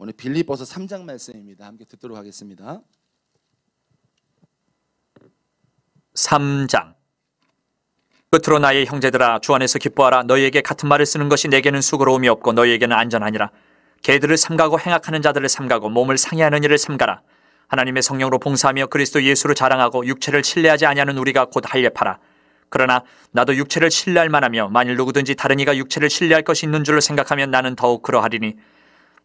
오늘 빌립보서 3장 말씀입니다. 함께 듣도록 하겠습니다. 3장. 끝으로 나의 형제들아, 주 안에서 기뻐하라. 너희에게 같은 말을 쓰는 것이 내게는 수고로움이 없고 너희에게는 안전하니라. 개들을 삼가고 행악하는 자들을 삼가고 몸을 상해하는 일을 삼가라. 하나님의 성령으로 봉사하며 그리스도 예수를 자랑하고 육체를 신뢰하지 아니하는 우리가 곧 할례파라. 그러나 나도 육체를 신뢰할 만하며 만일 누구든지 다른 이가 육체를 신뢰할 것이 있는 줄을 생각하면 나는 더욱 그러하리니,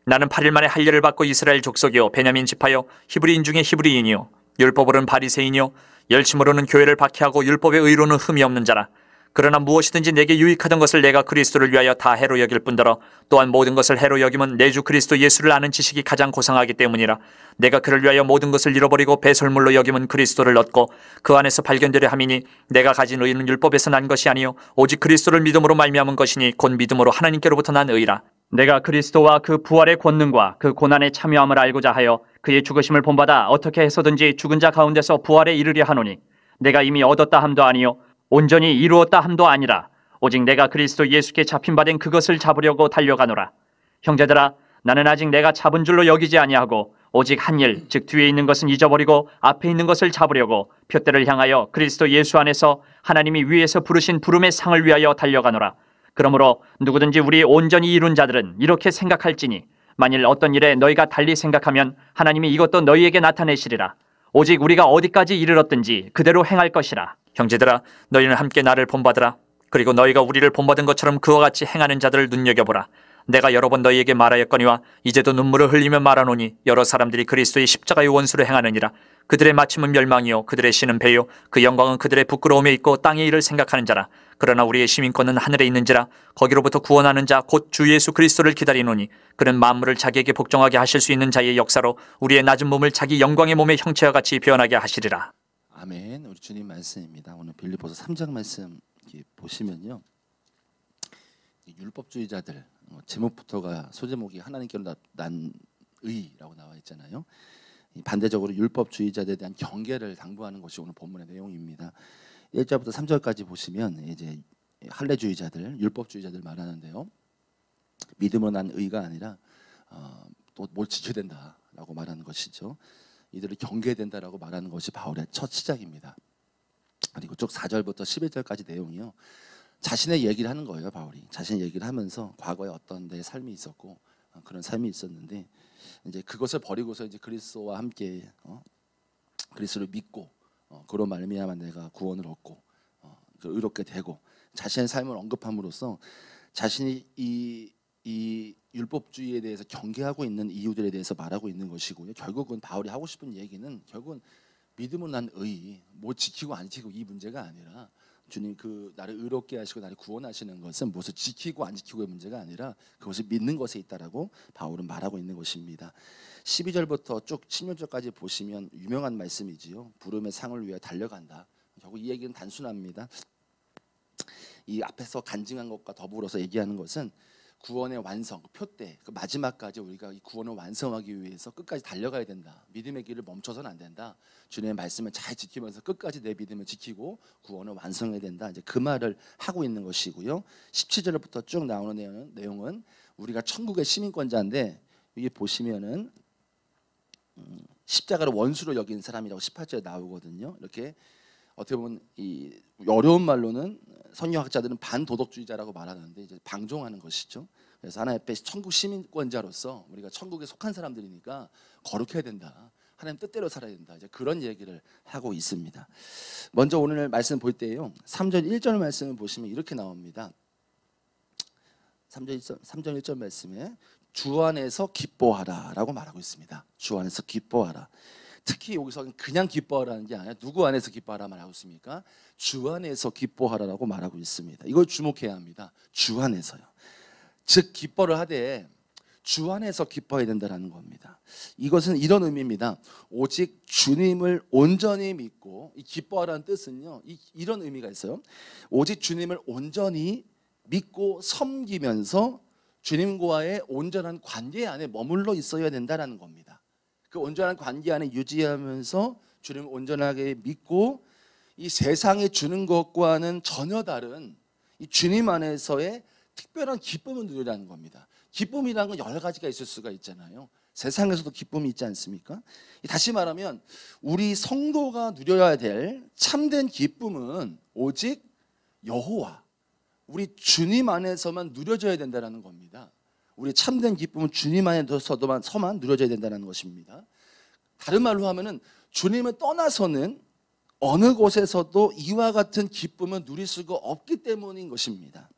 나는 8일 만에 할례를 받고 이스라엘 족속이요 베냐민 지파요 히브리인 중에 히브리인이요 율법으로는 바리새인이요 열심으로는 교회를 박해하고 율법의 의로는 흠이 없는 자라. 그러나 무엇이든지 내게 유익하던 것을 내가 그리스도를 위하여 다 해로 여길 뿐더러 또한 모든 것을 해로 여김은 내 주 그리스도 예수를 아는 지식이 가장 고상하기 때문이라. 내가 그를 위하여 모든 것을 잃어버리고 배설물로 여김은 그리스도를 얻고 그 안에서 발견되려 함이니, 내가 가진 의는 율법에서 난 것이 아니요 오직 그리스도를 믿음으로 말미암은 것이니 곧 믿음으로 하나님께로부터 난 의라. 내가 그리스도와 그 부활의 권능과 그 고난에 참여함을 알고자 하여 그의 죽으심을 본받아 어떻게 해서든지 죽은 자 가운데서 부활에 이르려 하노니, 내가 이미 얻었다 함도 아니요 온전히 이루었다 함도 아니라 오직 내가 그리스도 예수께 잡힌 바 된 그것을 잡으려고 달려가노라. 형제들아, 나는 아직 내가 잡은 줄로 여기지 아니하고 오직 한 일, 즉 뒤에 있는 것은 잊어버리고 앞에 있는 것을 잡으려고 표대를 향하여 그리스도 예수 안에서 하나님이 위에서 부르신 부름의 상을 위하여 달려가노라. 그러므로 누구든지 우리 온전히 이룬 자들은 이렇게 생각할지니, 만일 어떤 일에 너희가 달리 생각하면 하나님이 이것도 너희에게 나타내시리라. 오직 우리가 어디까지 이르렀든지 그대로 행할 것이라. 형제들아, 너희는 함께 나를 본받으라. 그리고 너희가 우리를 본받은 것처럼 그와 같이 행하는 자들을 눈여겨보라. 내가 여러 번 너희에게 말하였거니와 이제도 눈물을 흘리며 말하노니, 여러 사람들이 그리스도의 십자가의 원수를 행하느니라. 그들의 마침은 멸망이요 그들의 신은 배요 그 영광은 그들의 부끄러움에 있고 땅의 일을 생각하는 자라. 그러나 우리의 시민권은 하늘에 있는지라. 거기로부터 구원하는 자 곧 주 예수 그리스도를 기다리노니, 그는 만물을 자기에게 복종하게 하실 수 있는 자의 역사로 우리의 낮은 몸을 자기 영광의 몸의 형체와 같이 변하게 하시리라. 아멘. 우리 주님 말씀입니다. 오늘 빌립보서 3장 말씀 보시면요, 율법주의자들 제목부터가 소제목이 하나님께로 난 의라고 나와 있잖아요. 반대적으로 율법주의자들에 대한 경계를 당부하는 것이 오늘 본문의 내용입니다. 1절부터 3절까지 보시면 이제 할례주의자들, 율법주의자들 말하는데요, 믿음으로 난 의가 아니라 또 뭘 지켜야 된다라고 말하는 것이죠. 이들을 경계해야 된다라고 말하는 것이 바울의 첫 시작입니다. 그리고 쭉 4절부터 11절까지 내용이요, 자신의 얘기를 하는 거예요. 바울이 자신의 얘기를 하면서 과거에 어떤 내 삶이 있었고 그런 삶이 있었는데, 이제 그것을 버리고서 이제 그리스도와 함께 그리스도를 믿고 그로 말미암아 내가 구원을 얻고 의롭게 되고, 자신의 삶을 언급함으로써 자신이 이 율법주의에 대해서 경계하고 있는 이유들에 대해서 말하고 있는 것이고요. 결국은 바울이 하고 싶은 얘기는 결국은 믿음은 난 의, 뭐 지키고 안 지키고 이 문제가 아니라, 주님 그 나를 의롭게 하시고 나를 구원하시는 것은 무엇을 지키고 안 지키고의 문제가 아니라 그것을 믿는 것에 있다라고 바울은 말하고 있는 것입니다. 12절부터 쭉 16절까지 보시면 유명한 말씀이지요. 부름의 상을 위해 달려간다. 결국 이 얘기는 단순합니다. 이 앞에서 간증한 것과 더불어서 얘기하는 것은 구원의 완성, 표대, 그 마지막까지 우리가 이 구원을 완성하기 위해서 끝까지 달려가야 된다. 믿음의 길을 멈춰서는 안 된다. 주님의 말씀을 잘 지키면서 끝까지 내 믿음을 지키고 구원을 완성해야 된다. 이제 그 말을 하고 있는 것이고요. 17절부터 쭉 나오는 내용은 우리가 천국의 시민권자인데, 이게 보시면은 십자가를 원수로 여긴 사람이라고 18절에 나오거든요. 이렇게 어떻게 보면 이 어려운 말로는 선교학자들은 반도덕주의자라고 말하는데 이제 방종하는 것이죠. 그래서 하나님 앞에 천국 시민권자로서 우리가 천국에 속한 사람들이니까 거룩해야 된다. 하나님 뜻대로 살아야 된다. 이제 그런 얘기를 하고 있습니다. 먼저 오늘 말씀 볼 때요, 3절 1절 말씀을 보시면 이렇게 나옵니다. 3절 1절 말씀에 주 안에서 기뻐하라라고 말하고 있습니다. 주 안에서 기뻐하라. 특히 여기서 그냥 기뻐하라는 게 아니라 누구 안에서 기뻐하라 말하고 있습니까? 주 안에서 기뻐하라라고 말하고 있습니다. 이걸 주목해야 합니다. 주 안에서요. 즉 기뻐를 하되 주 안에서 기뻐해야 된다는 겁니다. 이것은 이런 의미입니다. 오직 주님을 온전히 믿고, 이 기뻐하라는 뜻은요, 이런 의미가 있어요. 오직 주님을 온전히 믿고 섬기면서 주님과의 온전한 관계 안에 머물러 있어야 된다는 겁니다. 그 온전한 관계 안에 유지하면서 주님을 온전하게 믿고 이 세상에 주는 것과는 전혀 다른 이 주님 안에서의 특별한 기쁨을 누리라는 겁니다. 기쁨이라는 건 여러 가지가 있을 수가 있잖아요. 세상에서도 기쁨이 있지 않습니까? 다시 말하면 우리 성도가 누려야 될 참된 기쁨은 오직 여호와, 우리 주님 안에서만 누려져야 된다는 겁니다. 우리 참된 기쁨은 주님 안에서만 누려져야 된다는 것입니다. 다른 말로 하면은 주님을 떠나서는 어느 곳에서도 이와 같은 기쁨을 누릴 수가 없기 때문인 것입니다.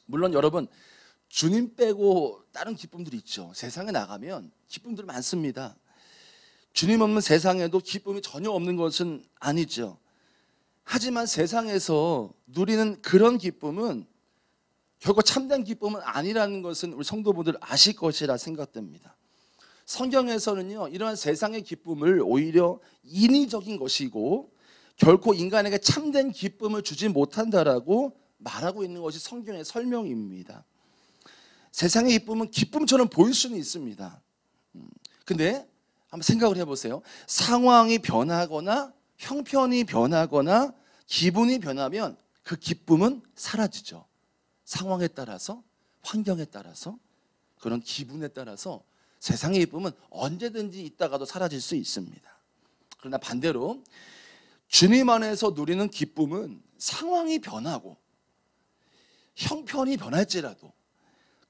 물론 여러분, 주님 빼고 다른 기쁨들이 있죠. 세상에 나가면 기쁨들 많습니다. 주님 없는 세상에도 기쁨이 전혀 없는 것은 아니죠. 하지만 세상에서 누리는 그런 기쁨은 결코 참된 기쁨은 아니라는 것은 우리 성도분들 아실 것이라 생각됩니다. 성경에서는요, 이러한 세상의 기쁨을 오히려 인위적인 것이고 결코 인간에게 참된 기쁨을 주지 못한다라고 말하고 있는 것이 성경의 설명입니다. 세상의 기쁨은 기쁨처럼 보일 수는 있습니다. 근데 한번 생각을 해보세요. 상황이 변하거나 형편이 변하거나 기분이 변하면 그 기쁨은 사라지죠. 상황에 따라서, 환경에 따라서, 그런 기분에 따라서 세상의 기쁨은 언제든지 있다가도 사라질 수 있습니다. 그러나 반대로 주님 안에서 누리는 기쁨은 상황이 변하고 형편이 변할지라도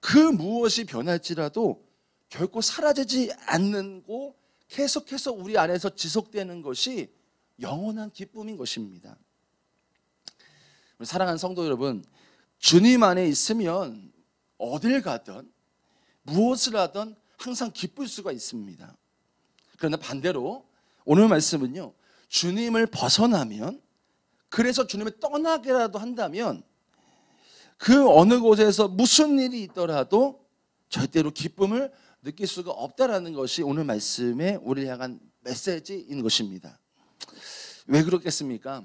그 무엇이 변할지라도 결코 사라지지 않고 계속해서 우리 안에서 지속되는 것이 영원한 기쁨인 것입니다. 사랑하는 성도 여러분, 주님 안에 있으면 어딜 가든 무엇을 하든 항상 기쁠 수가 있습니다. 그러나 반대로 오늘 말씀은요, 주님을 벗어나면, 그래서 주님을 떠나게라도 한다면 그 어느 곳에서 무슨 일이 있더라도 절대로 기쁨을 느낄 수가 없다라는 것이 오늘 말씀에 우리를 향한 메시지인 것입니다. 왜 그렇겠습니까?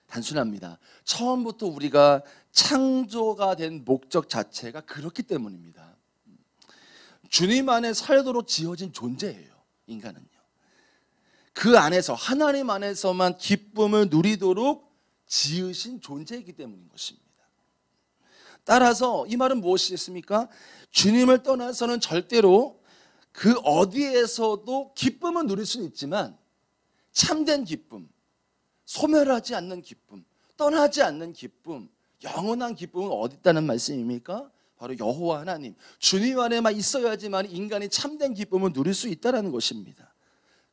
단순합니다. 처음부터 우리가 창조가 된 목적 자체가 그렇기 때문입니다. 주님 안에 살도록 지어진 존재예요, 인간은요. 그 안에서, 하나님 안에서만 기쁨을 누리도록 지으신 존재이기 때문인 것입니다. 따라서 이 말은 무엇이겠습니까? 주님을 떠나서는 절대로 그 어디에서도 기쁨을 누릴 수는 있지만 참된 기쁨, 소멸하지 않는 기쁨, 떠나지 않는 기쁨, 영원한 기쁨은 어디 있다는 말씀입니까? 바로 여호와 하나님, 주님 안에만 있어야지만 인간이 참된 기쁨을 누릴 수 있다는 것입니다.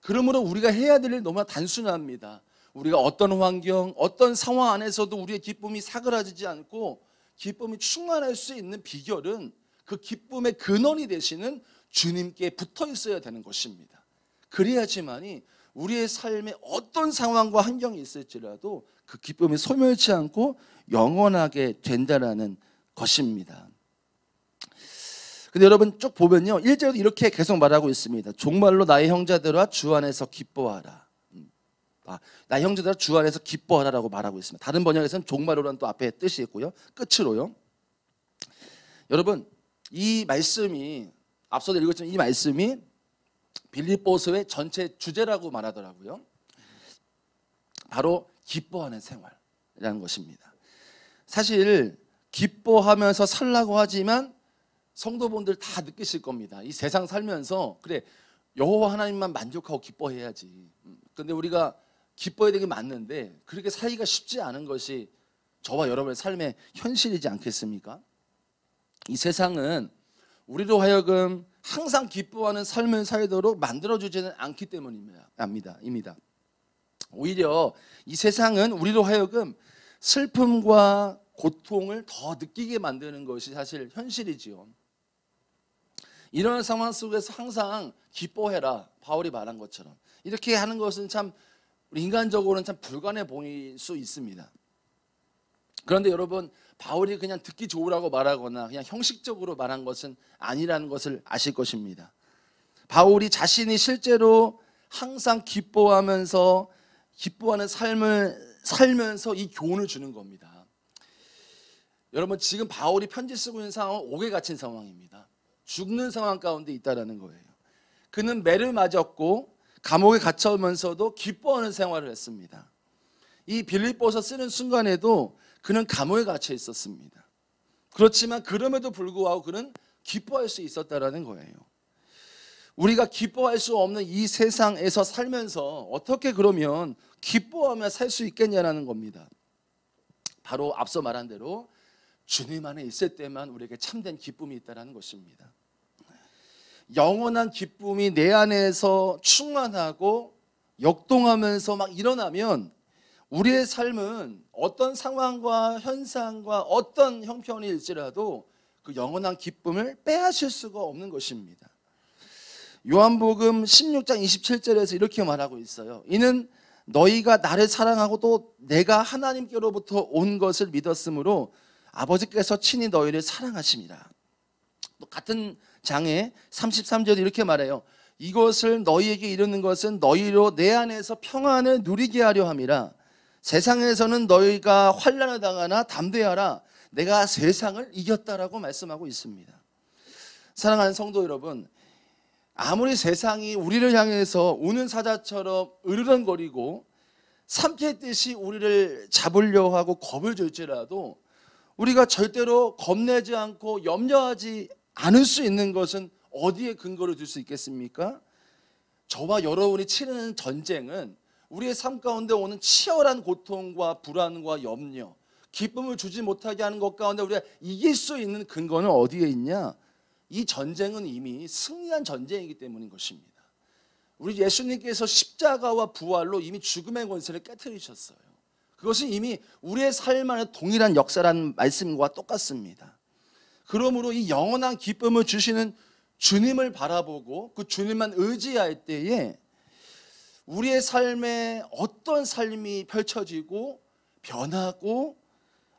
그러므로 우리가 해야 될 일 너무나 단순합니다. 우리가 어떤 환경, 어떤 상황 안에서도 우리의 기쁨이 사그라지지 않고 기쁨이 충만할 수 있는 비결은 그 기쁨의 근원이 되시는 주님께 붙어 있어야 되는 것입니다. 그래야지만이 우리의 삶에 어떤 상황과 환경이 있을지라도 그 기쁨이 소멸치 않고 영원하게 된다는 것입니다. 근데 여러분 쭉 보면요, 1절에도 이렇게 계속 말하고 있습니다. 종말로 나의 형제들아 주 안에서 기뻐하라. 나의 형제들아 주 안에서 기뻐하라라고 말하고 있습니다. 다른 번역에서는 종말로라는 또 앞에 뜻이 있고요, 끝으로요. 여러분, 이 말씀이 앞서도 읽었지만 이 말씀이 빌립보서의 전체 주제라고 말하더라고요. 바로 기뻐하는 생활이라는 것입니다. 사실 기뻐하면서 살라고 하지만 성도분들 다 느끼실 겁니다. 이 세상 살면서 그래, 여호와 하나님만 만족하고 기뻐해야지. 근데 우리가 기뻐해야 되게 맞는데 그렇게 살기가 쉽지 않은 것이 저와 여러분의 삶의 현실이지 않겠습니까? 이 세상은 우리로 하여금 항상 기뻐하는 삶을 살도록 만들어주지는 않기 때문입니다. 오히려 이 세상은 우리로 하여금 슬픔과 고통을 더 느끼게 만드는 것이 사실 현실이지요. 이런 상황 속에서 항상 기뻐해라, 바울이 말한 것처럼 이렇게 하는 것은 참 우리 인간적으로는 참 불가능해 보일 수 있습니다. 그런데 여러분, 바울이 그냥 듣기 좋으라고 말하거나 그냥 형식적으로 말한 것은 아니라는 것을 아실 것입니다. 바울이 자신이 실제로 항상 기뻐하면서 기뻐하는 삶을 살면서 이 교훈을 주는 겁니다. 여러분, 지금 바울이 편지 쓰고 있는 상황은 옥에 갇힌 상황입니다. 죽는 상황 가운데 있다라는 거예요. 그는 매를 맞았고 감옥에 갇혀오면서도 기뻐하는 생활을 했습니다. 이 빌립보서 쓰는 순간에도 그는 감옥에 갇혀 있었습니다. 그렇지만 그럼에도 불구하고 그는 기뻐할 수 있었다라는 거예요. 우리가 기뻐할 수 없는 이 세상에서 살면서 어떻게 그러면 기뻐하며 살 수 있겠냐라는 겁니다. 바로 앞서 말한 대로 주님 안에 있을 때만 우리에게 참된 기쁨이 있다는 것입니다. 영원한 기쁨이 내 안에서 충만하고 역동하면서 막 일어나면 우리의 삶은 어떤 상황과 현상과 어떤 형편일지라도 그 영원한 기쁨을 빼앗을 수가 없는 것입니다. 요한복음 16장 27절에서 이렇게 말하고 있어요. 이는 너희가 나를 사랑하고 또 내가 하나님께로부터 온 것을 믿었으므로 아버지께서 친히 너희를 사랑하심이라. 또 같은 장에 33절에 이렇게 말해요. 이것을 너희에게 이르는 것은 너희로 내 안에서 평안을 누리게 하려 함이라. 세상에서는 너희가 환난을 당하나 담대하라. 내가 세상을 이겼다라고 말씀하고 있습니다. 사랑하는 성도 여러분, 아무리 세상이 우리를 향해서 우는 사자처럼 으르렁거리고 삼키듯이 우리를 잡으려 하고 겁을 줄지라도 우리가 절대로 겁내지 않고 염려하지 않을 수 있는 것은 어디에 근거를 둘 수 있겠습니까? 저와 여러분이 치르는 전쟁은 우리의 삶 가운데 오는 치열한 고통과 불안과 염려, 기쁨을 주지 못하게 하는 것 가운데 우리가 이길 수 있는 근거는 어디에 있냐? 이 전쟁은 이미 승리한 전쟁이기 때문인 것입니다. 우리 예수님께서 십자가와 부활로 이미 죽음의 권세를 깨트리셨어요. 그것은 이미 우리의 삶 안에 동일한 역사라는 말씀과 똑같습니다. 그러므로 이 영원한 기쁨을 주시는 주님을 바라보고 그 주님만 의지할 때에 우리의 삶에 어떤 삶이 펼쳐지고 변하고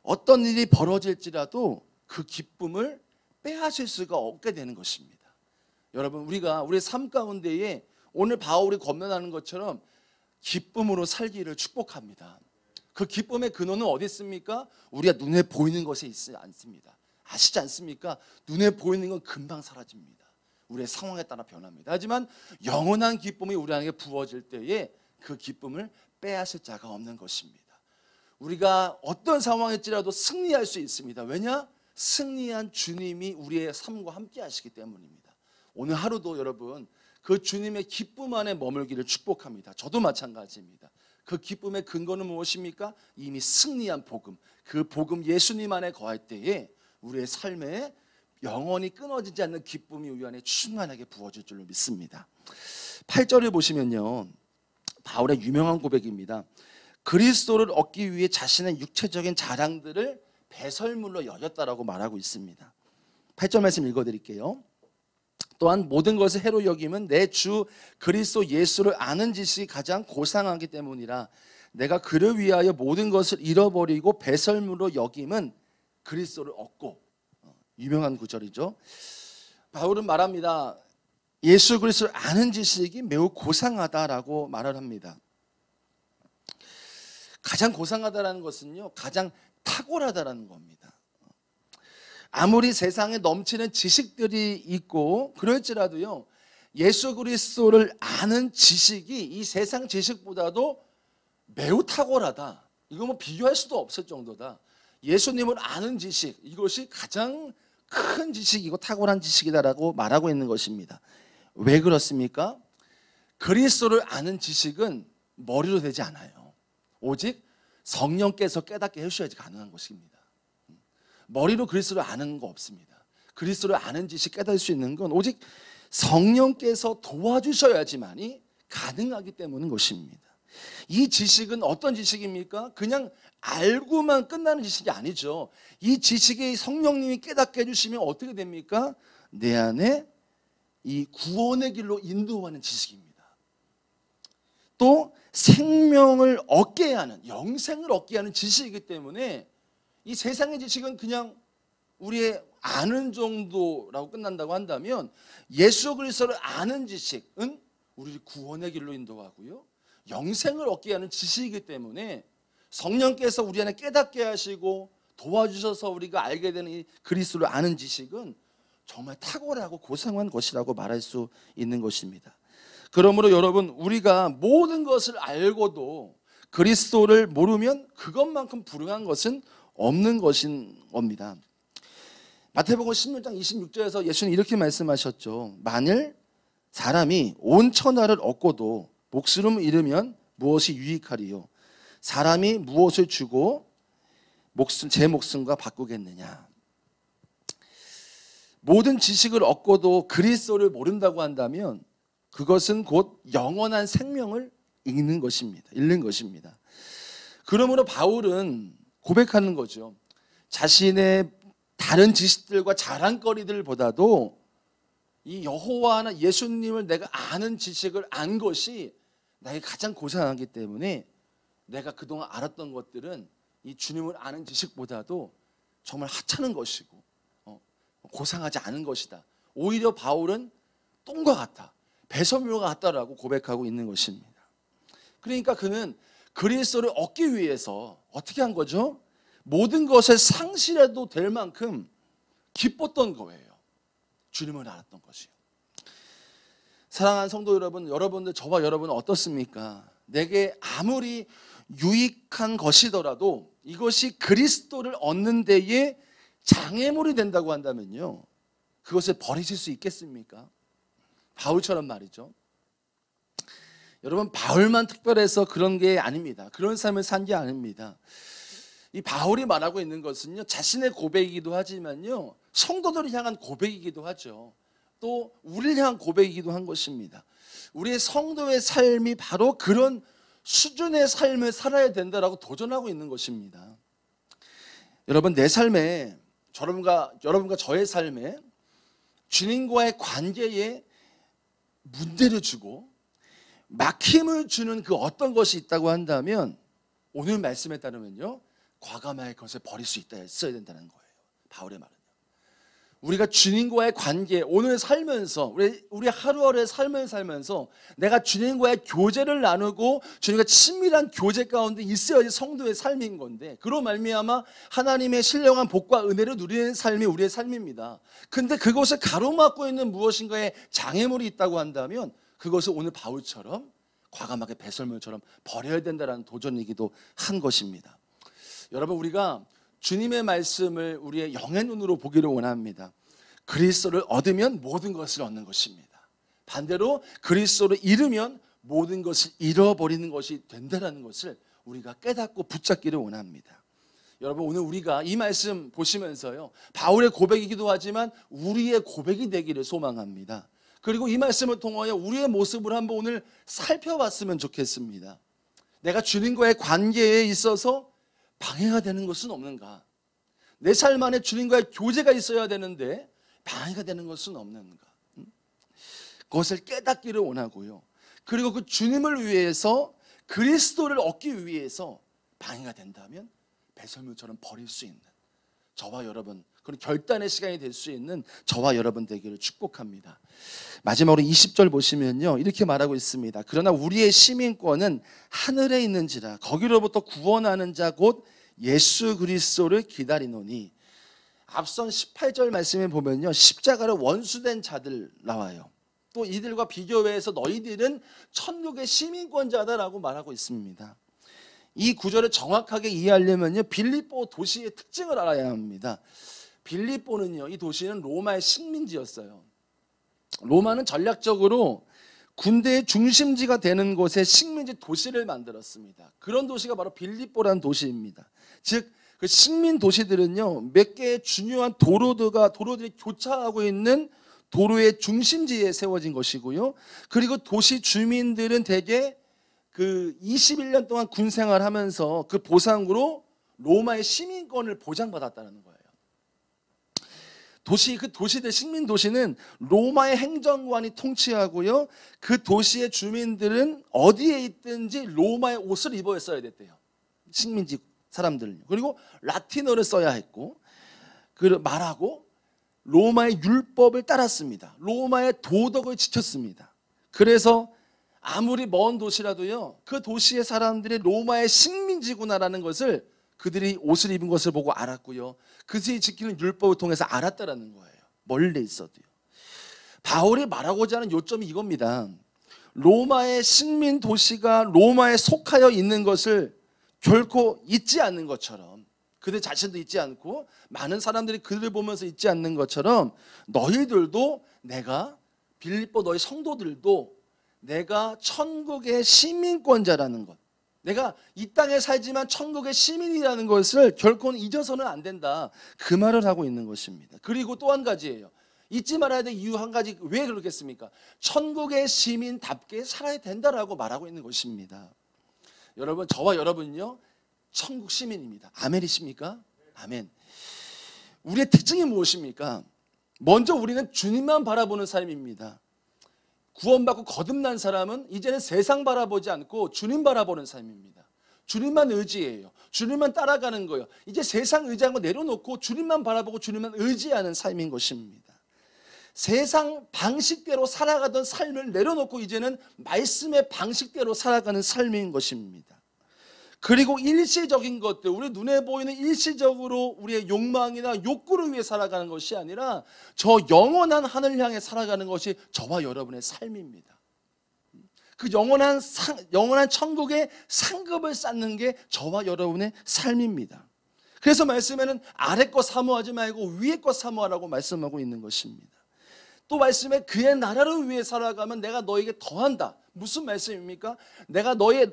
어떤 일이 벌어질지라도 그 기쁨을 빼앗을 수가 없게 되는 것입니다. 여러분, 우리가 우리의 삶 가운데에 오늘 바울이 권면하는 것처럼 기쁨으로 살기를 축복합니다. 그 기쁨의 근원은 어디 있습니까? 우리가 눈에 보이는 것에 있지 않습니다. 아시지 않습니까? 눈에 보이는 건 금방 사라집니다. 우리의 상황에 따라 변합니다. 하지만 영원한 기쁨이 우리에게 부어질 때에 그 기쁨을 빼앗을 자가 없는 것입니다. 우리가 어떤 상황일지라도 승리할 수 있습니다. 왜냐? 승리한 주님이 우리의 삶과 함께 하시기 때문입니다. 오늘 하루도 여러분 그 주님의 기쁨 안에 머물기를 축복합니다. 저도 마찬가지입니다. 그 기쁨의 근거는 무엇입니까? 이미 승리한 복음, 그 복음 예수님 안에 거할 때에 우리의 삶에 영원히 끊어지지 않는 기쁨이 우리 안에 충만하게 부어질 줄로 믿습니다. 8절을 보시면요, 바울의 유명한 고백입니다. 그리스도를 얻기 위해 자신의 육체적인 자랑들을 배설물로 여겼다라고 말하고 있습니다. 8절 말씀 읽어드릴게요. 또한 모든 것을 해로 여김은 내 주 그리스도 예수를 아는 지식이 가장 고상하기 때문이라. 내가 그를 위하여 모든 것을 잃어버리고 배설물로 여김은 그리스도를 얻고. 유명한 구절이죠. 바울은 말합니다. 예수 그리스도를 아는 지식이 매우 고상하다라고 말을 합니다. 가장 고상하다라는 것은요, 가장 탁월하다라는 겁니다. 아무리 세상에 넘치는 지식들이 있고 그럴지라도요, 예수 그리스도를 아는 지식이 이 세상 지식보다도 매우 탁월하다. 이거 뭐 비교할 수도 없을 정도다. 예수님을 아는 지식, 이것이 가장 큰 지식이고 탁월한 지식이다라고 말하고 있는 것입니다. 왜 그렇습니까? 그리스도를 아는 지식은 머리로 되지 않아요. 오직 성령께서 깨닫게 해주셔야지 가능한 것입니다. 머리로 그리스도를 아는 거 없습니다. 그리스도를 아는 지식 깨달을 수 있는 건 오직 성령께서 도와주셔야지만이 가능하기 때문인 것입니다. 이 지식은 어떤 지식입니까? 그냥 알고만 끝나는 지식이 아니죠. 이 지식이 성령님이 깨닫게 해주시면 어떻게 됩니까? 내 안에 이 구원의 길로 인도하는 지식입니다. 또 생명을 얻게 하는, 영생을 얻게 하는 지식이기 때문에 이 세상의 지식은 그냥 우리의 아는 정도라고 끝난다고 한다면 예수 그리스도를 아는 지식은 우리를 구원의 길로 인도하고요, 영생을 얻게 하는 지식이기 때문에 성령께서 우리 안에 깨닫게 하시고 도와주셔서 우리가 알게 되는 이 그리스도를 아는 지식은 정말 탁월하고 고상한 것이라고 말할 수 있는 것입니다. 그러므로 여러분, 우리가 모든 것을 알고도 그리스도를 모르면 그것만큼 불응한 것은 없는 것인 겁니다. 마태복음 16장 26절에서 예수님 이렇게 말씀하셨죠. 만일 사람이 온 천하를 얻고도 목숨을 잃으면 무엇이 유익하리요? 사람이 무엇을 주고 제 목숨과 바꾸겠느냐? 모든 지식을 얻고도 그리스도를 모른다고 한다면 그것은 곧 영원한 생명을 잃는 것입니다. 그러므로 바울은 고백하는 거죠. 자신의 다른 지식들과 자랑거리들보다도 이 여호와나 예수님을 내가 아는 지식을 안 것이 나에게 가장 고상하기 때문에 내가 그동안 알았던 것들은 이 주님을 아는 지식보다도 정말 하찮은 것이고 고상하지 않은 것이다. 오히려 바울은 똥과 같아, 배설물과 같다라고 고백하고 있는 것입니다. 그러니까 그는 그리스도를 얻기 위해서 어떻게 한 거죠? 모든 것을 상실해도 될 만큼 기뻤던 거예요. 주님을 알았던 것이요. 사랑하는 성도 여러분, 여러분들, 저와 여러분은 어떻습니까? 내게 아무리 유익한 것이더라도 이것이 그리스도를 얻는 데에 장애물이 된다고 한다면요, 그것을 버리실 수 있겠습니까? 바울처럼 말이죠. 여러분, 바울만 특별해서 그런 게 아닙니다. 그런 삶을 산 게 아닙니다. 이 바울이 말하고 있는 것은요, 자신의 고백이기도 하지만요, 성도들을 향한 고백이기도 하죠. 또 우리를 향한 고백이기도 한 것입니다. 우리의 성도의 삶이 바로 그런 수준의 삶을 살아야 된다라고 도전하고 있는 것입니다. 여러분, 내 삶에, 여러분과 저의 삶에 주님과의 관계에 문제를 주고 막힘을 주는 그 어떤 것이 있다고 한다면 오늘 말씀에 따르면요, 과감하게 그것을 버릴 수 있어야 된다는 거예요. 바울의 말은요. 우리가 주님과의 관계, 오늘 살면서 우리 하루하루의 삶을 살면서 내가 주님과의 교제를 나누고 주님과 친밀한 교제 가운데 있어야지 성도의 삶인 건데, 그로 말미암아 하나님의 신령한 복과 은혜를 누리는 삶이 우리의 삶입니다. 근데 그것을 가로막고 있는 무엇인가의 장애물이 있다고 한다면 그것을 오늘 바울처럼 과감하게 배설물처럼 버려야 된다는 도전이기도 한 것입니다. 여러분, 우리가 주님의 말씀을 우리의 영의 눈으로 보기를 원합니다. 그리스도를 얻으면 모든 것을 얻는 것입니다. 반대로 그리스도를 잃으면 모든 것을 잃어버리는 것이 된다는 것을 우리가 깨닫고 붙잡기를 원합니다. 여러분, 오늘 우리가 이 말씀 보시면서요, 바울의 고백이기도 하지만 우리의 고백이 되기를 소망합니다. 그리고 이 말씀을 통하여 우리의 모습을 한번 오늘 살펴봤으면 좋겠습니다. 내가 주님과의 관계에 있어서 방해가 되는 것은 없는가? 내 삶 안에 주님과의 교제가 있어야 되는데 방해가 되는 것은 없는가? 그것을 깨닫기를 원하고요. 그리고 그 주님을 위해서, 그리스도를 얻기 위해서 방해가 된다면 배설물처럼 버릴 수 있는 저와 여러분, 그런 결단의 시간이 될 수 있는 저와 여러분 되기를 축복합니다. 마지막으로 20절 보시면요, 이렇게 말하고 있습니다. 그러나 우리의 시민권은 하늘에 있는지라 거기로부터 구원하는 자 곧 예수 그리스도를 기다리노니. 앞선 18절 말씀에 보면요, 십자가로 원수된 자들 나와요. 또 이들과 비교해서 너희들은 천국의 시민권자다라고 말하고 있습니다. 이 구절을 정확하게 이해하려면요, 빌립보 도시의 특징을 알아야 합니다. 빌립보는요, 이 도시는 로마의 식민지였어요. 로마는 전략적으로 군대의 중심지가 되는 곳에 식민지 도시를 만들었습니다. 그런 도시가 바로 빌립보라는 도시입니다. 즉, 그 식민 도시들은요, 몇 개의 중요한 도로들이 교차하고 있는 도로의 중심지에 세워진 것이고요. 그리고 도시 주민들은 대개 그 21년 동안 군 생활하면서 그 보상으로 로마의 시민권을 보장받았다는 거예요. 그 도시들, 식민 도시는 로마의 행정관이 통치하고요, 그 도시의 주민들은 어디에 있든지 로마의 옷을 입어야 됐대요. 식민지 사람들은요. 그리고 라틴어를 써야 했고, 말하고 로마의 율법을 따랐습니다. 로마의 도덕을 지켰습니다. 그래서 아무리 먼 도시라도요, 그 도시의 사람들이 로마의 식민지구나라는 것을 그들이 옷을 입은 것을 보고 알았고요, 그들이 지키는 율법을 통해서 알았다라는 거예요. 멀리 있어도요. 바울이 말하고자 하는 요점이 이겁니다. 로마의 식민 도시가 로마에 속하여 있는 것을 결코 잊지 않는 것처럼, 그들 자신도 잊지 않고 많은 사람들이 그들을 보면서 잊지 않는 것처럼 너희들도 내가 빌립보 너희 성도들도 내가 천국의 시민권자라는 것, 내가 이 땅에 살지만 천국의 시민이라는 것을 결코 잊어서는 안 된다, 그 말을 하고 있는 것입니다. 그리고 또 한 가지예요. 잊지 말아야 될 이유 한 가지. 왜 그렇겠습니까? 천국의 시민답게 살아야 된다라고 말하고 있는 것입니다. 여러분, 저와 여러분요 천국 시민입니다. 아멘이십니까? 아멘. 우리의 특징이 무엇입니까? 먼저 우리는 주님만 바라보는 삶입니다. 구원받고 거듭난 사람은 이제는 세상 바라보지 않고 주님 바라보는 삶입니다. 주님만 의지해요. 주님만 따라가는 거예요. 이제 세상 의지하는 거 내려놓고 주님만 바라보고 주님만 의지하는 삶인 것입니다. 세상 방식대로 살아가던 삶을 내려놓고 이제는 말씀의 방식대로 살아가는 삶인 것입니다. 그리고 일시적인 것들, 우리 눈에 보이는 일시적으로 우리의 욕망이나 욕구를 위해 살아가는 것이 아니라 저 영원한 하늘 향해 살아가는 것이 저와 여러분의 삶입니다. 그 영원한 천국의 상급을 쌓는 게 저와 여러분의 삶입니다. 그래서 말씀에는 아래 것 사모하지 말고 위에 것 사모하라고 말씀하고 있는 것입니다. 또 말씀에 그의 나라를 위해 살아가면 내가 너에게 더한다. 무슨 말씀입니까? 내가 너의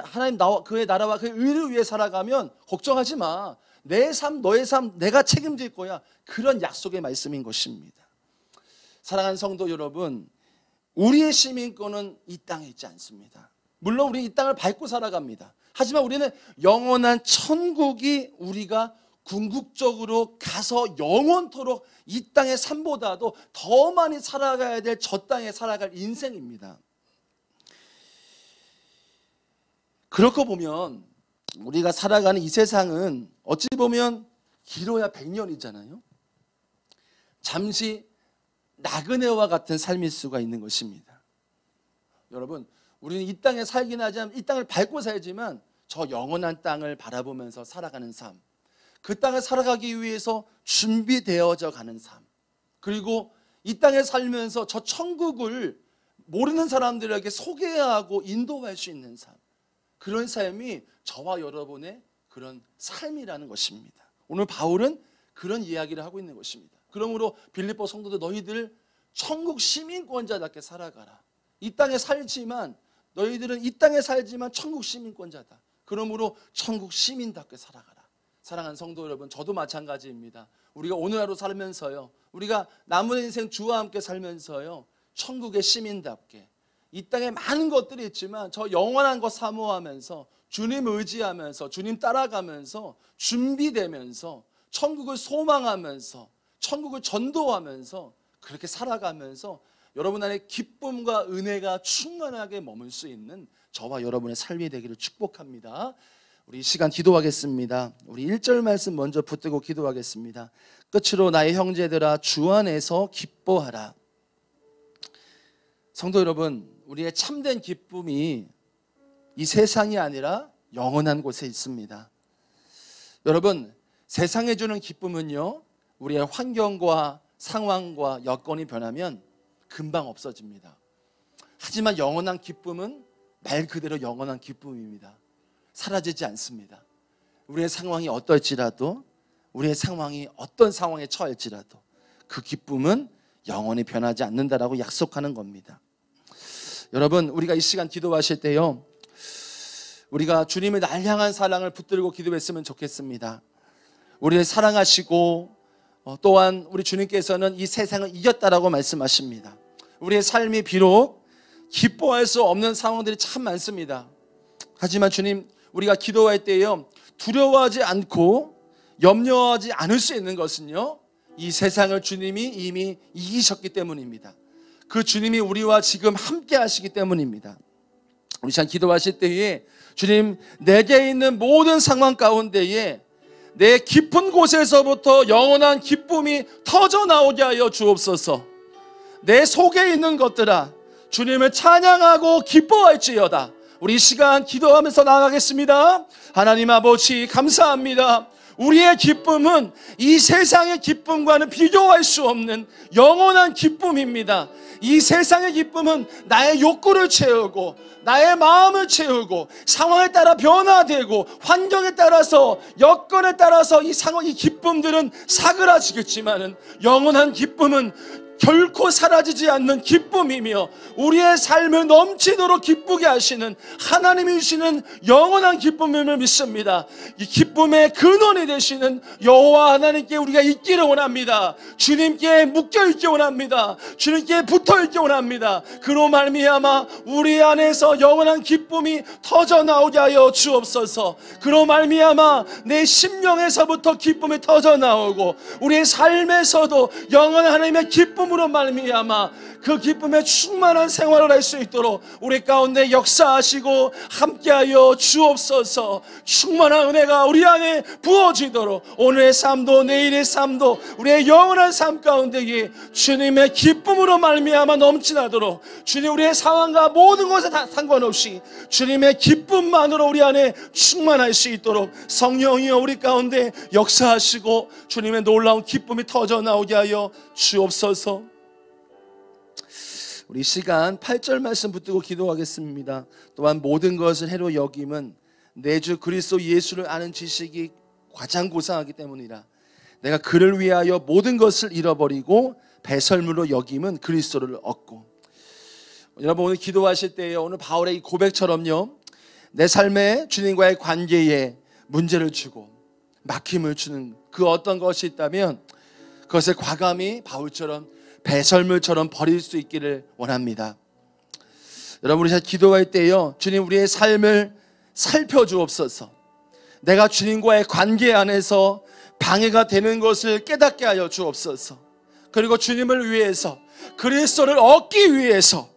하나님 그의 나라와 그의 의를 위해 살아가면 걱정하지 마. 내 삶, 너의 삶 내가 책임질 거야. 그런 약속의 말씀인 것입니다. 사랑하는 성도 여러분, 우리의 시민권은 이 땅에 있지 않습니다. 물론 우리 이 땅을 밟고 살아갑니다. 하지만 우리는 영원한 천국이 우리가 궁극적으로 가서 영원토록 이 땅의 삶보다도 더 많이 살아가야 될 저 땅에 살아갈 인생입니다. 그렇고 보면 우리가 살아가는 이 세상은 어찌 보면 길어야 100년이잖아요. 잠시 나그네와 같은 삶일 수가 있는 것입니다. 여러분, 우리는 이 땅에 살긴 하지만 이 땅을 밟고 살지만 저 영원한 땅을 바라보면서 살아가는 삶, 그 땅을 살아가기 위해서 준비되어져 가는 삶, 그리고 이 땅에 살면서 저 천국을 모르는 사람들에게 소개하고 인도할 수 있는 삶, 그런 삶이 저와 여러분의 그런 삶이라는 것입니다. 오늘 바울은 그런 이야기를 하고 있는 것입니다. 그러므로 빌립보 성도들, 너희들 천국 시민권자답게 살아가라. 이 땅에 살지만 너희들은 이 땅에 살지만 천국 시민권자다. 그러므로 천국 시민답게 살아가라. 사랑하는 성도 여러분, 저도 마찬가지입니다. 우리가 오늘 하루 살면서요, 우리가 남은 인생 주와 함께 살면서요, 천국의 시민답게 이 땅에 많은 것들이 있지만 저 영원한 것 사모하면서 주님 의지하면서 주님 따라가면서 준비되면서 천국을 소망하면서 천국을 전도하면서 그렇게 살아가면서 여러분 안에 기쁨과 은혜가 충만하게 머물 수 있는 저와 여러분의 삶이 되기를 축복합니다. 우리 이 시간 기도하겠습니다. 우리 1절 말씀 먼저 붙들고 기도하겠습니다. 끝으로 나의 형제들아 주 안에서 기뻐하라. 성도 여러분, 우리의 참된 기쁨이 이 세상이 아니라 영원한 곳에 있습니다. 여러분, 세상에 주는 기쁨은요, 우리의 환경과 상황과 여건이 변하면 금방 없어집니다. 하지만 영원한 기쁨은 말 그대로 영원한 기쁨입니다. 사라지지 않습니다. 우리의 상황이 어떨지라도, 우리의 상황이 어떤 상황에 처할지라도 그 기쁨은 영원히 변하지 않는다라고 약속하는 겁니다. 여러분, 우리가 이 시간 기도하실 때요, 우리가 주님의 날 향한 사랑을 붙들고 기도했으면 좋겠습니다. 우리를 사랑하시고 또한 우리 주님께서는 이 세상을 이겼다라고 말씀하십니다. 우리의 삶이 비록 기뻐할 수 없는 상황들이 참 많습니다. 하지만 주님, 우리가 기도할 때요, 두려워하지 않고 염려하지 않을 수 있는 것은요, 이 세상을 주님이 이미 이기셨기 때문입니다. 그 주님이 우리와 지금 함께 하시기 때문입니다. 우리 참 기도하실 때에 주님, 내게 있는 모든 상황 가운데에 내 깊은 곳에서부터 영원한 기쁨이 터져나오게 하여 주옵소서. 내 속에 있는 것들아, 주님을 찬양하고 기뻐할지어다. 우리 이 시간 기도하면서 나아가겠습니다. 하나님 아버지, 감사합니다. 우리의 기쁨은 이 세상의 기쁨과는 비교할 수 없는 영원한 기쁨입니다. 이 세상의 기쁨은 나의 욕구를 채우고 나의 마음을 채우고 상황에 따라 변화되고 환경에 따라서 여건에 따라서 이 기쁨들은 사그라지겠지만은 영원한 기쁨은 결코 사라지지 않는 기쁨이며 우리의 삶을 넘치도록 기쁘게 하시는 하나님이 주시는 영원한 기쁨임을 믿습니다. 이 기쁨의 근원이 되시는 여호와 하나님께 우리가 있기를 원합니다. 주님께 묶여있기 원합니다. 주님께 붙어있기 원합니다. 그로 말미암아 우리 안에서 영원한 기쁨이 터져나오게 하여 주옵소서. 그로 말미암아 내 심령에서부터 기쁨이 터져나오고 우리의 삶에서도 영원한 하나님의 기쁨으로 말미암아 그 기쁨에 충만한 생활을 할 수 있도록 우리 가운데 역사하시고 함께하여 주옵소서. 충만한 은혜가 우리 안에 부어지도록 오늘의 삶도 내일의 삶도 우리의 영원한 삶 가운데 주님의 기쁨으로 말미암아 넘치나도록 주님 우리의 상황과 모든 것에 다 상관없이 주님의 기쁨만으로 우리 안에 충만할 수 있도록 성령이여 우리 가운데 역사하시고 주님의 놀라운 기쁨이 터져나오게 하여 주옵소서. 우리 시간 8절 말씀 붙들고 기도하겠습니다. 또한 모든 것을 해로 여김은 내 주 그리스도 예수를 아는 지식이 가장 고상하기 때문이라. 내가 그를 위하여 모든 것을 잃어버리고 배설물로 여김은 그리스도를 얻고. 여러분 오늘 기도하실 때에 오늘 바울의 이 고백처럼요, 내 삶에 주님과의 관계에 문제를 주고 막힘을 주는 그 어떤 것이 있다면 그것을 과감히 바울처럼 배설물처럼 버릴 수 있기를 원합니다. 여러분 우리 잘 기도할 때요, 주님 우리의 삶을 살펴주옵소서. 내가 주님과의 관계 안에서 방해가 되는 것을 깨닫게 하여 주옵소서. 그리고 주님을 위해서 그리스도를 얻기 위해서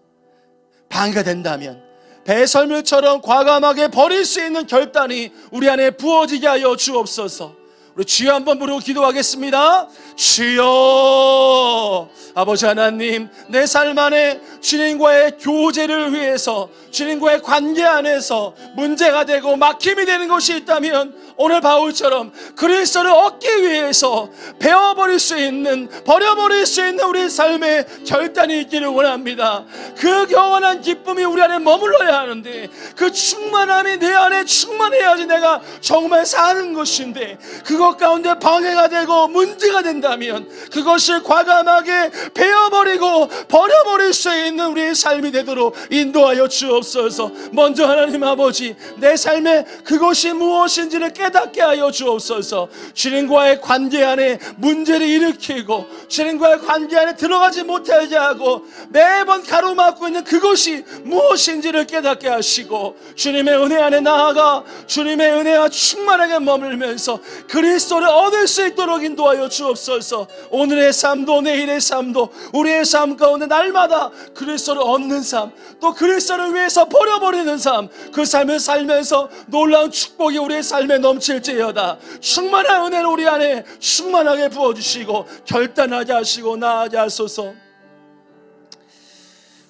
방해가 된다면 배설물처럼 과감하게 버릴 수 있는 결단이 우리 안에 부어지게 하여 주옵소서. 우리 주여 한번 부르고 기도하겠습니다. 주여, 아버지 하나님, 내 삶 안에 주님과의 교제를 위해서 주님과의 관계 안에서 문제가 되고 막힘이 되는 것이 있다면 오늘 바울처럼 그리스도를 얻기 위해서 베어버릴 수 있는, 버려버릴 수 있는 우리 삶의 결단이 있기를 원합니다. 그 영원한 기쁨이 우리 안에 머물러야 하는데 그 충만함이 내 안에 충만해야지 내가 정말 사는 것인데 그것 가운데 방해가 되고 문제가 된다면 그것을 과감하게 베어버리고 버려버릴 수 있는 우리의 삶이 되도록 인도하여 주옵소서. 먼저 하나님 아버지, 내 삶에 그것이 무엇인지를 깨닫게 하여 주옵소서. 주님과의 관계 안에 문제를 일으키고 주님과의 관계 안에 들어가지 못하게 하고 매번 가로막고 있는 그것이 무엇인지를 깨닫게 하시고 주님의 은혜 안에 나아가 주님의 은혜와 충만하게 머물면서 그리스도를 얻을 수 있도록 인도하여 주옵소서. 오늘의 삶도 내일의 삶도 우리의 삶 가운데 날마다 그리스도를 얻는 삶, 또 그리스도를 위해서 버려버리는 삶, 그 삶을 살면서 놀라운 축복이 우리의 삶에 넘칠지어다. 충만한 은혜를 우리 안에 충만하게 부어주시고 결단하게 하시고 나아가게 하소서.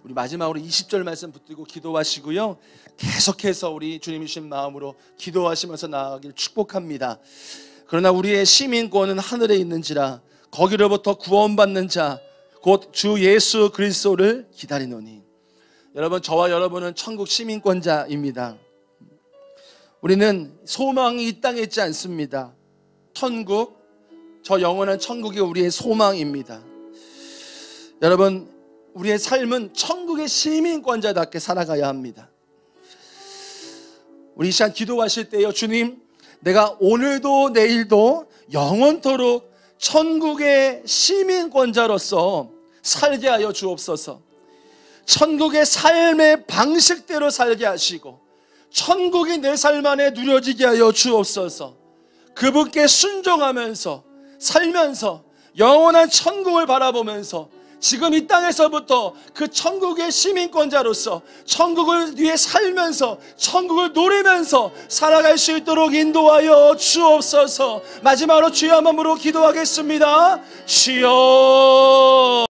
우리 마지막으로 20절 말씀 붙들고 기도하시고요, 계속해서 우리 주님 주신 마음으로 기도하시면서 나아가길 축복합니다. 그러나 우리의 시민권은 하늘에 있는지라 거기로부터 구원받는 자 곧 주 예수 그리스도를 기다리노니. 여러분, 저와 여러분은 천국 시민권자입니다. 우리는 소망이 이 땅에 있지 않습니다. 천국, 저 영원한 천국이 우리의 소망입니다. 여러분, 우리의 삶은 천국의 시민권자답게 살아가야 합니다. 우리 이 시간 기도하실 때요, 주님, 내가 오늘도 내일도 영원토록 천국의 시민권자로서 살게 하여 주옵소서. 천국의 삶의 방식대로 살게 하시고 천국이 내 삶 안에 누려지게 하여 주옵소서. 그분께 순종하면서 살면서 영원한 천국을 바라보면서 지금 이 땅에서부터 그 천국의 시민권자로서 천국을 위해 살면서 천국을 누리면서 살아갈 수 있도록 인도하여 주옵소서. 마지막으로 주여 한번 부르고 기도하겠습니다. 주여.